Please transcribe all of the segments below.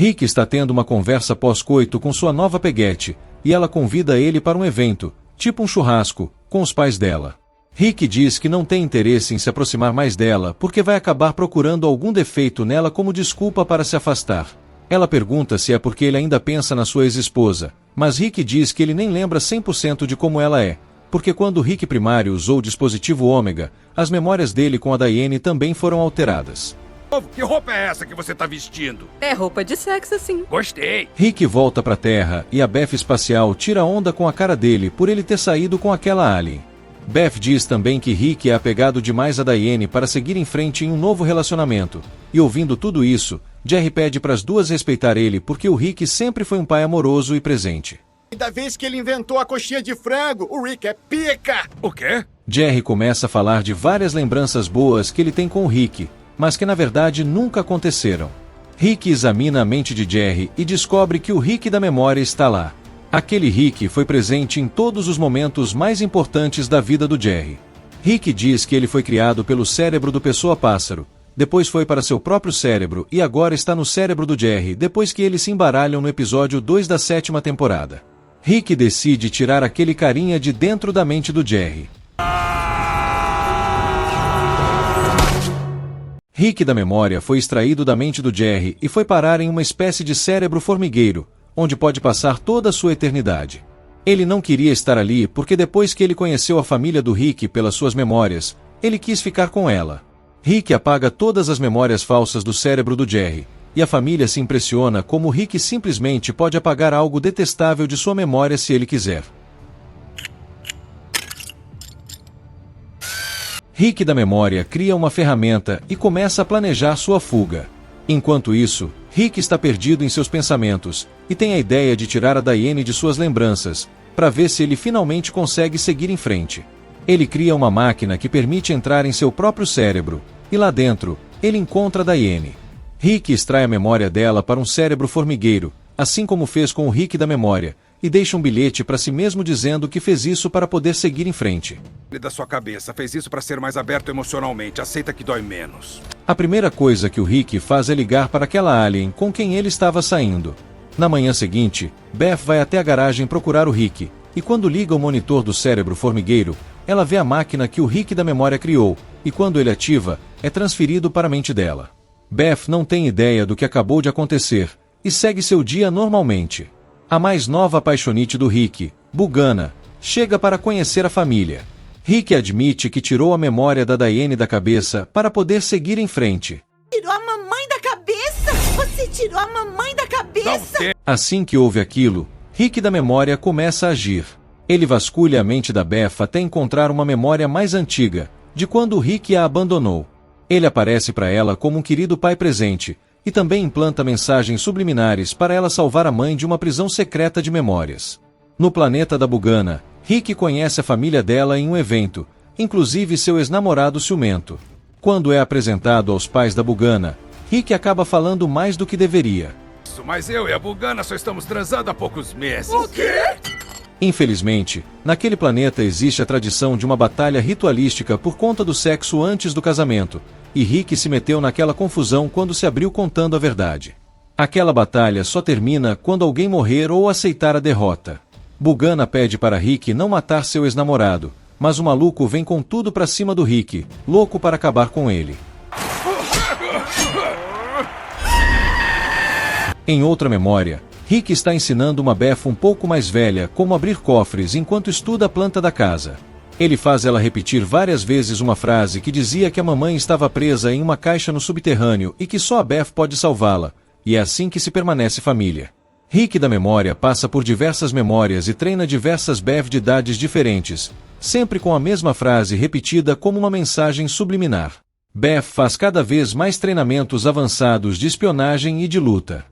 Rick está tendo uma conversa pós-coito com sua nova peguete, e ela convida ele para um evento, tipo um churrasco, com os pais dela. Rick diz que não tem interesse em se aproximar mais dela porque vai acabar procurando algum defeito nela como desculpa para se afastar. Ela pergunta se é porque ele ainda pensa na sua ex-esposa, mas Rick diz que ele nem lembra 100% de como ela é, porque quando Rick primário usou o dispositivo Ômega, as memórias dele com a Diane também foram alteradas. Que roupa é essa que você tá vestindo? É roupa de sexo, sim. Gostei. Rick volta pra Terra e a Beth espacial tira onda com a cara dele por ele ter saído com aquela alien. Beth diz também que Rick é apegado demais a Diane para seguir em frente em um novo relacionamento, e ouvindo tudo isso, Jerry pede para as duas respeitar ele porque o Rick sempre foi um pai amoroso e presente. Da vez que ele inventou a coxinha de frango, o Rick é pica! O quê? Jerry começa a falar de várias lembranças boas que ele tem com o Rick, mas que na verdade nunca aconteceram. Rick examina a mente de Jerry e descobre que o Rick da memória está lá. Aquele Rick foi presente em todos os momentos mais importantes da vida do Jerry. Rick diz que ele foi criado pelo cérebro do Pessoa-Pássaro, depois foi para seu próprio cérebro e agora está no cérebro do Jerry depois que eles se embaralham no episódio 2 da 7ª temporada. Rick decide tirar aquele carinha de dentro da mente do Jerry. Rick da memória foi extraído da mente do Jerry e foi parar em uma espécie de cérebro formigueiro, onde pode passar toda a sua eternidade. Ele não queria estar ali porque depois que ele conheceu a família do Rick pelas suas memórias, ele quis ficar com ela. Rick apaga todas as memórias falsas do cérebro do Jerry, e a família se impressiona como Rick simplesmente pode apagar algo detestável de sua memória se ele quiser. Rick da memória cria uma ferramenta e começa a planejar sua fuga. Enquanto isso, Rick está perdido em seus pensamentos, e tem a ideia de tirar a Diane de suas lembranças, para ver se ele finalmente consegue seguir em frente. Ele cria uma máquina que permite entrar em seu próprio cérebro, e lá dentro, ele encontra a Diane. Rick extrai a memória dela para um cérebro formigueiro, assim como fez com o Rick da memória, e deixa um bilhete para si mesmo dizendo que fez isso para poder seguir em frente. Da sua cabeça, fez isso para ser mais aberto emocionalmente, aceita que dói menos. A primeira coisa que o Rick faz é ligar para aquela alien com quem ele estava saindo. Na manhã seguinte, Beth vai até a garagem procurar o Rick, e quando liga o monitor do cérebro formigueiro, ela vê a máquina que o Rick da memória criou, e quando ele ativa, é transferido para a mente dela. Beth não tem ideia do que acabou de acontecer, e segue seu dia normalmente. A mais nova apaixonite do Rick, Bugana, chega para conhecer a família. Rick admite que tirou a memória da Diane da cabeça para poder seguir em frente. Tirou a mamãe da cabeça! Você tirou a mamãe da cabeça! Assim que ouve aquilo, Rick da memória começa a agir. Ele vasculha a mente da Beth até encontrar uma memória mais antiga, de quando o Rick a abandonou. Ele aparece para ela como um querido pai presente, e também implanta mensagens subliminares para ela salvar a mãe de uma prisão secreta de memórias. No planeta da Bugana, Rick conhece a família dela em um evento, inclusive seu ex-namorado ciumento. Quando é apresentado aos pais da Bugana, Rick acaba falando mais do que deveria. Mas eu e a Bugana só estamos transando há poucos meses. O quê? Infelizmente, naquele planeta existe a tradição de uma batalha ritualística por conta do sexo antes do casamento, e Rick se meteu naquela confusão quando se abriu contando a verdade. Aquela batalha só termina quando alguém morrer ou aceitar a derrota. Bugana pede para Rick não matar seu ex-namorado, mas o maluco vem com tudo pra cima do Rick, louco para acabar com ele. Em outra memória, Rick está ensinando uma Beth um pouco mais velha como abrir cofres enquanto estuda a planta da casa. Ele faz ela repetir várias vezes uma frase que dizia que a mamãe estava presa em uma caixa no subterrâneo e que só a Beth pode salvá-la, e é assim que se permanece família. Rick da memória passa por diversas memórias e treina diversas Beth de idades diferentes, sempre com a mesma frase repetida como uma mensagem subliminar. Beth faz cada vez mais treinamentos avançados de espionagem e de luta.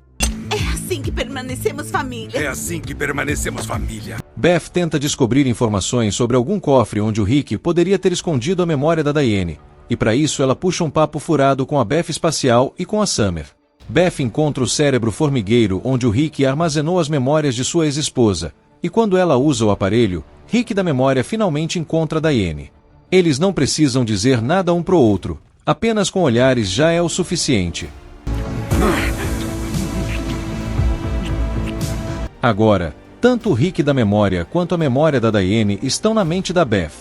É assim que permanecemos família. É assim que permanecemos família. Beth tenta descobrir informações sobre algum cofre onde o Rick poderia ter escondido a memória da Diane, e para isso ela puxa um papo furado com a Beth espacial e com a Summer. Beth encontra o cérebro formigueiro onde o Rick armazenou as memórias de sua ex-esposa, e quando ela usa o aparelho, Rick da memória finalmente encontra Diane. Eles não precisam dizer nada um pro outro, apenas com olhares já é o suficiente. Agora, tanto o Rick da memória quanto a memória da Diane estão na mente da Beth.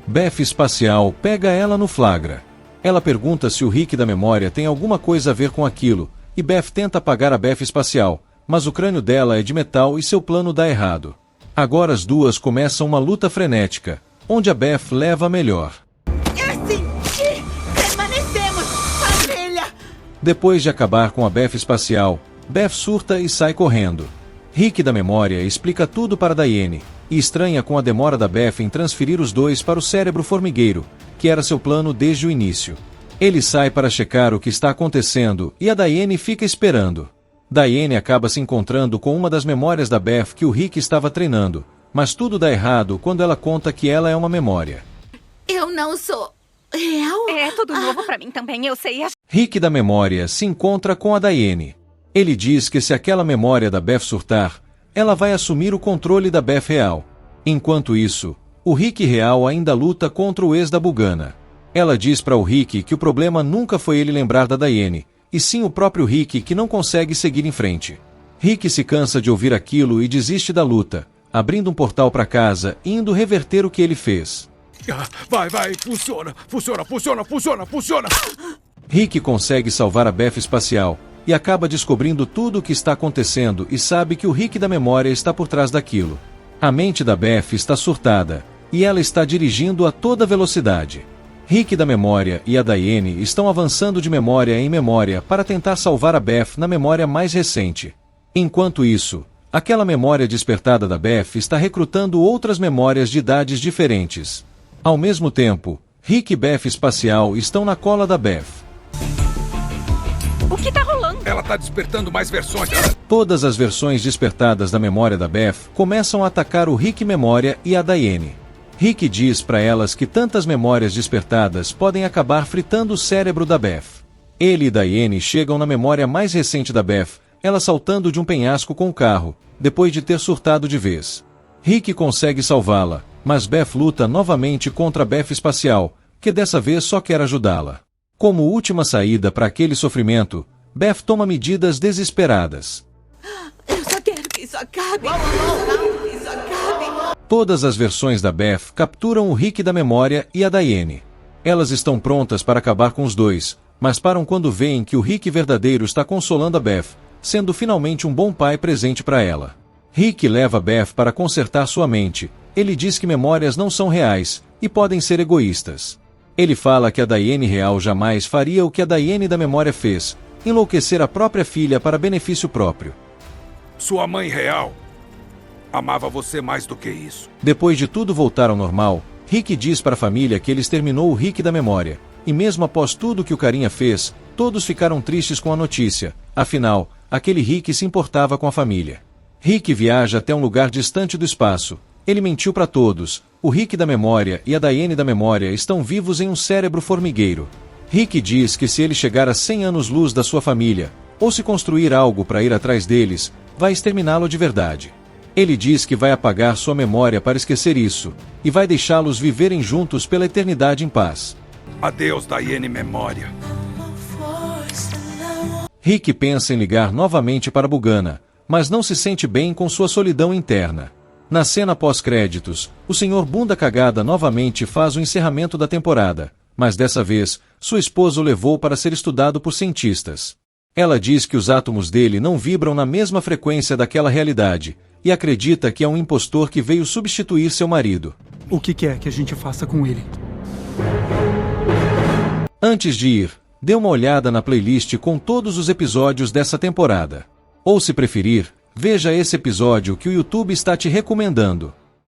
Beth espacial pega ela no flagra. Ela pergunta se o Rick da memória tem alguma coisa a ver com aquilo, e Beth tenta apagar a Beth espacial, mas o crânio dela é de metal e seu plano dá errado. Agora as duas começam uma luta frenética, onde a Beth leva a melhor. É assim que permanecemos, família! Depois de acabar com a Beth espacial, Beth surta e sai correndo. Rick da memória explica tudo para Diane, e estranha com a demora da Beth em transferir os dois para o cérebro formigueiro, que era seu plano desde o início. Ele sai para checar o que está acontecendo e a Diane fica esperando. Diane acaba se encontrando com uma das memórias da Beth que o Rick estava treinando, mas tudo dá errado quando ela conta que ela é uma memória. Eu não sou real? É tudo novo pra mim também, eu sei. Rick da memória se encontra com a Diane. Ele diz que se aquela memória da Beth surtar, ela vai assumir o controle da Beth real. Enquanto isso, o Rick real ainda luta contra o ex da Bugana. Ela diz para o Rick que o problema nunca foi ele lembrar da Diane, e sim o próprio Rick que não consegue seguir em frente. Rick se cansa de ouvir aquilo e desiste da luta, abrindo um portal para casa e indo reverter o que ele fez. Vai, funciona! Rick consegue salvar a Beth espacial, e acaba descobrindo tudo o que está acontecendo e sabe que o Rick da memória está por trás daquilo. A mente da Beth está surtada, e ela está dirigindo a toda velocidade. Rick da memória e a Diane estão avançando de memória em memória para tentar salvar a Beth na memória mais recente. Enquanto isso, aquela memória despertada da Beth está recrutando outras memórias de idades diferentes. Ao mesmo tempo, Rick e Beth espacial estão na cola da Beth. O que tá rolando? Ela tá despertando mais versões. Todas as versões despertadas da memória da Beth começam a atacar o Rick memória e a Diane. Rick diz para elas que tantas memórias despertadas podem acabar fritando o cérebro da Beth. Ele e Diane chegam na memória mais recente da Beth, ela saltando de um penhasco com o carro, depois de ter surtado de vez. Rick consegue salvá-la, mas Beth luta novamente contra a Beth espacial, que dessa vez só quer ajudá-la. Como última saída para aquele sofrimento, Beth toma medidas desesperadas. Eu só quero que isso acabe. Que isso acabe. Todas as versões da Beth capturam o Rick da memória e a Diane. Elas estão prontas para acabar com os dois, mas param quando veem que o Rick verdadeiro está consolando a Beth, sendo finalmente um bom pai presente para ela. Rick leva Beth para consertar sua mente. Ele diz que memórias não são reais e podem ser egoístas. Ele fala que a Diane real jamais faria o que a Diane da memória fez, enlouquecer a própria filha para benefício próprio. Sua mãe real amava você mais do que isso. Depois de tudo voltar ao normal, Rick diz para a família que ele exterminou o Rick da memória, e mesmo após tudo que o carinha fez, todos ficaram tristes com a notícia, afinal, aquele Rick se importava com a família. Rick viaja até um lugar distante do espaço. Ele mentiu para todos. O Rick da memória e a Diane da memória estão vivos em um cérebro formigueiro. Rick diz que se ele chegar a 100 anos-luz da sua família, ou se construir algo para ir atrás deles, vai exterminá-lo de verdade. Ele diz que vai apagar sua memória para esquecer isso, e vai deixá-los viverem juntos pela eternidade em paz. Adeus, Diane memória. Rick pensa em ligar novamente para Bugana, mas não se sente bem com sua solidão interna. Na cena pós-créditos, o Sr. Bunda Cagada novamente faz o encerramento da temporada, mas dessa vez, sua esposa o levou para ser estudado por cientistas. Ela diz que os átomos dele não vibram na mesma frequência daquela realidade, e acredita que é um impostor que veio substituir seu marido. O que quer que a gente faça com ele? Antes de ir, dê uma olhada na playlist com todos os episódios dessa temporada. Ou se preferir, veja esse episódio que o YouTube está te recomendando.